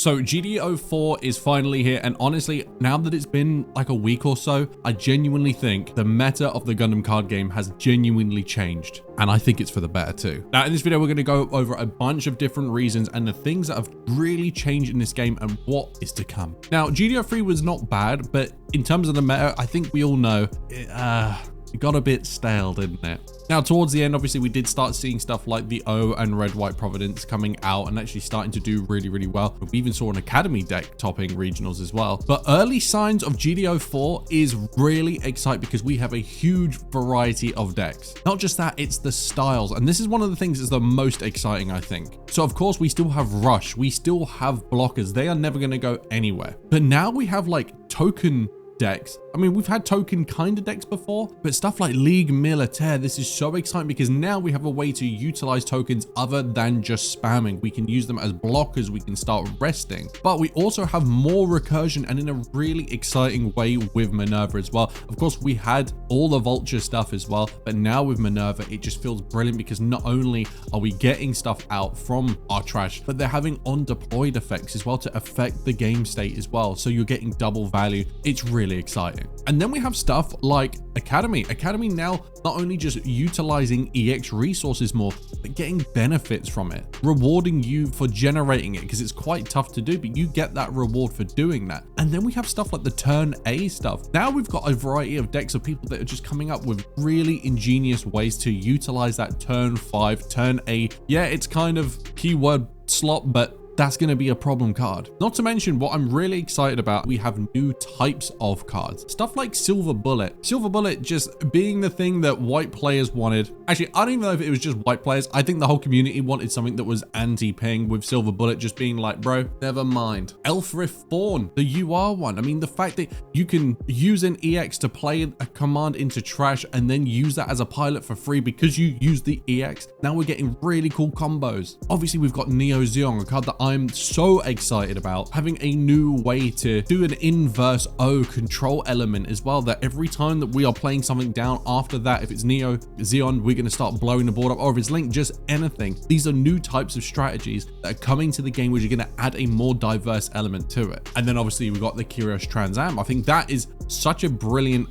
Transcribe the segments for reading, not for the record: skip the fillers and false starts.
So GD04 is finally here, and honestly, now that it's been like a week or so, I genuinely think the meta of the Gundam card game has genuinely changed, and I think it's for the better too. Now in this video, we're going to go over a bunch of different reasons and the things that have really changed in this game and what is to come. Now GD03 was not bad, but in terms of the meta, I think we all know it got a bit stale, didn't it? Now, towards the end, obviously, we did start seeing stuff like the O and Red White Providence coming out and actually starting to do really, really well. We even saw an Academy deck topping regionals as well. But early signs of GD04 is really exciting because we have a huge variety of decks. Not just that, it's the styles. And this is one of the things that's the most exciting, I think. So, of course, we still have Rush. We still have blockers. They are never going to go anywhere. But now we have like token decks. I mean, we've had token kind of decks before, but stuff like League Militaire, this is so exciting because now we have a way to utilize tokens other than just spamming. We can use them as blockers. We can start resting, but we also have more recursion and in a really exciting way with Minerva as well. Of course, we had all the Vulture stuff as well, but now with Minerva, it just feels brilliant because not only are we getting stuff out from our trash, but they're having on deployed effects as well to affect the game state as well. So you're getting double value. It's really exciting. And then we have stuff like Academy. Academy now not only just utilizing EX resources more, but getting benefits from it, rewarding you for generating it because it's quite tough to do, but you get that reward for doing that. And then we have stuff like the turn A stuff. Now we've got a variety of decks of people that are just coming up with really ingenious ways to utilize that turn 5, turn A. Yeah, it's kind of keyword slot, but that's going to be a problem card. Not to mention what I'm really excited about, we have new types of cards. Stuff like Silver Bullet. Silver Bullet just being the thing that white players wanted. Actually, I don't even know if it was just white players. I think the whole community wanted something that was anti-ping, with Silver Bullet just being like, bro, never mind. Elfrith Fawn, the UR one. I mean, the fact that you can use an EX to play a command into trash and then use that as a pilot for free because you use the EX. Now we're getting really cool combos. Obviously, we've got Neo Zeon, a card that I'm so excited about, having a new way to do an inverse O control element as well, that every time that we are playing something down after that, if it's Neo Zeon, we're going to start blowing the board up, or if it's Link, just anything. These are new types of strategies that are coming to the game, which are going to add a more diverse element to it. And then obviously we've got the Kyrios Trans Am. I think that is such a brilliant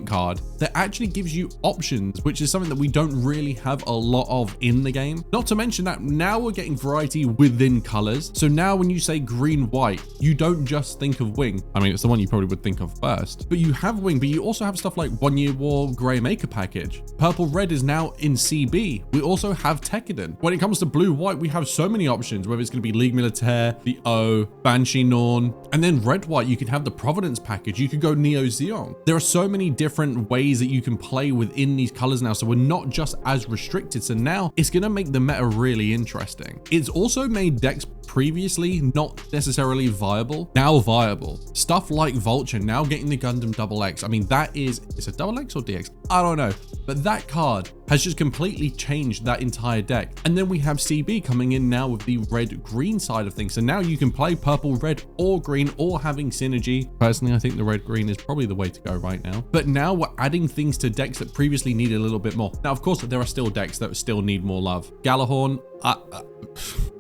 card that actually gives you options, which is something that we don't really have a lot of in the game. Not to mention that now we're getting variety within colors. So now when you say green white, you don't just think of Wing. I mean, it's the one you probably would think of first, but you have Wing, but you also have stuff like 1 Year War Grey Maker Package. Purple Red is now in CB. We also have Tekkadan. When it comes to blue white, we have so many options, whether it's going to be League Militaire, the O, Banshee Norn, and then red white, you can have the Providence package. You could go Neo Zeon. There are so many different ways that you can play within these colors now, so we're not just as restricted. So now it's going to make the meta really interesting. It's also made decks previously not necessarily viable, now viable. Stuff like Vulture now getting the Gundam XX. I mean, that is it XX or DX? I don't know, but that card has just completely changed that entire deck. And then we have CB coming in now with the red green side of things. So now you can play purple, red, or green, or having synergy. Personally, I think the red green is probably the way to go right now. But now we're adding things to decks that previously needed a little bit more. Now, of course, there are still decks that still need more love. Galahorn,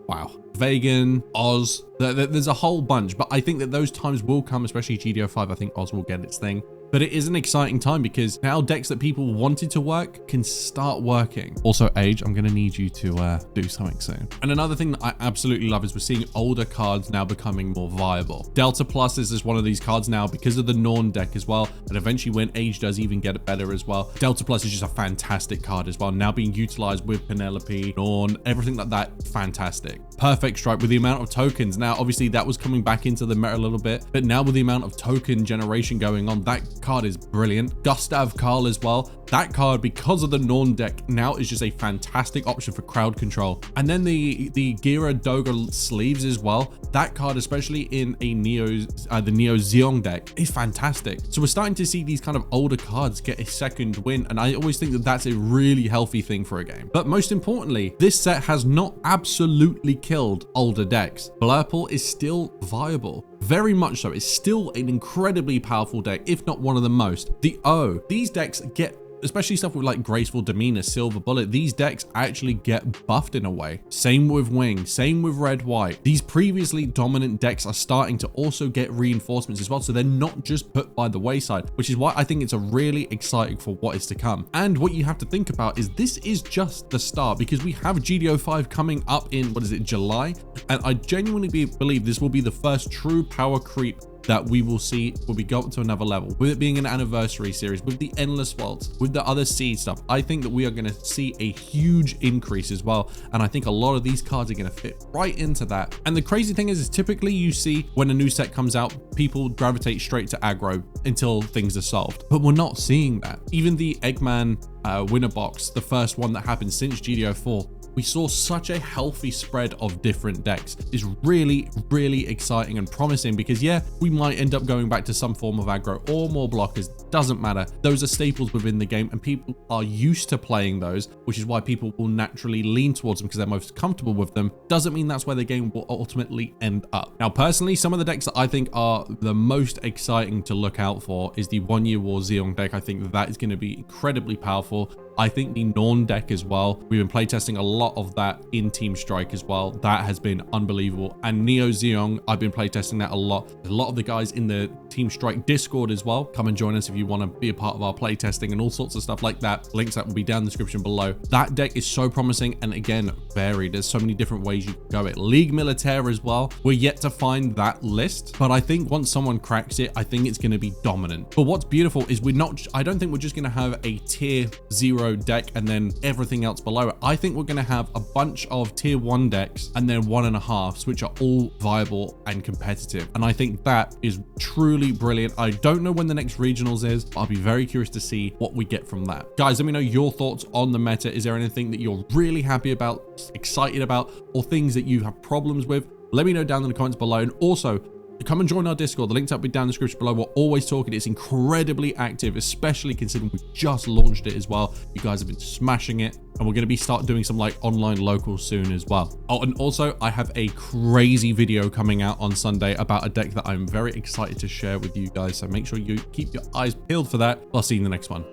wow. Vegan, Oz, there's a whole bunch, but I think that those times will come, especially GD05. I think Oz will get its thing. But it is an exciting time because now decks that people wanted to work can start working. Also, Age, I'm going to need you to do something soon. And another thing that I absolutely love is we're seeing older cards now becoming more viable. Delta Plus is just one of these cards now because of the Norn deck as well. And eventually when Age does even get it better as well, Delta Plus is just a fantastic card as well. Now being utilized with Penelope, Norn, everything like that, fantastic. Perfect Strike with the amount of tokens. Now, obviously that was coming back into the meta a little bit, but now with the amount of token generation going on, that card is brilliant. Gustav Karl as well. That card, because of the Norn deck, now is just a fantastic option for crowd control. And then the Gira Doga sleeves as well. That card, especially in a the Neo Zeon deck, is fantastic. So we're starting to see these kind of older cards get a second win, and I always think that that's a really healthy thing for a game. But most importantly, this set has not absolutely killed older decks. Blurple is still viable. Very much so. It's still an incredibly powerful deck, if not one of the most. The O, these decks get especially stuff with like Graceful Demeanor, Silver Bullet, these decks actually get buffed in a way. Same with Wing, same with Red White. These previously dominant decks are starting to also get reinforcements as well, so they're not just put by the wayside, which is why I think it's a really exciting for what is to come. And what you have to think about is this is just the start, because we have GD05 coming up in, what is it, July? And I genuinely believe this will be the first true power creep that we will see when we go up to another level, with it being an anniversary series, with the endless worlds, with the other seed stuff. I think that we are going to see a huge increase as well, and I think a lot of these cards are going to fit right into that. And the crazy thing is typically you see when a new set comes out, people gravitate straight to aggro until things are solved, but we're not seeing that. Even the Eggman winner box, the first one that happened since GD04, we saw such a healthy spread of different decks. It's really, really exciting and promising, because yeah, we might end up going back to some form of aggro or more blockers, doesn't matter. Those are staples within the game and people are used to playing those, which is why people will naturally lean towards them because they're most comfortable with them. Doesn't mean that's where the game will ultimately end up. Now, personally, some of the decks that I think are the most exciting to look out for is the 1 Year War Zeong deck. I think that is going to be incredibly powerful. I think the Norn deck as well. We've been playtesting a lot of that in Team Strike as well. That has been unbelievable. And Neo Zeong, I've been playtesting that a lot. A lot of the guys in the Team Strike Discord as well. Come and join us if you want to be a part of our playtesting and all sorts of stuff like that. Links that will be down in the description below. That deck is so promising and again, varied. There's so many different ways you can go it. League Militaire as well. We're yet to find that list, but I think once someone cracks it, I think it's going to be dominant. But what's beautiful is I don't think we're just going to have a tier 0 deck and then everything else below it. I think we're going to have a bunch of tier 1 decks and then 1.5s, which are all viable and competitive. And I think that is truly brilliant. I don't know when the next regionals is, but I'll be very curious to see what we get from that. Guys, let me know your thoughts on the meta. Is there anything that you're really happy about, excited about, or things that you have problems with? Let me know down in the comments below. And also, come and join our Discord. The link's up down in the description below. We're always talking. It's incredibly active, especially considering we've just launched it as well. You guys have been smashing it, and we're going to start doing some like online locals soon as well. Oh, and also I have a crazy video coming out on Sunday about a deck that I'm very excited to share with you guys. So make sure you keep your eyes peeled for that. I'll see you in the next one.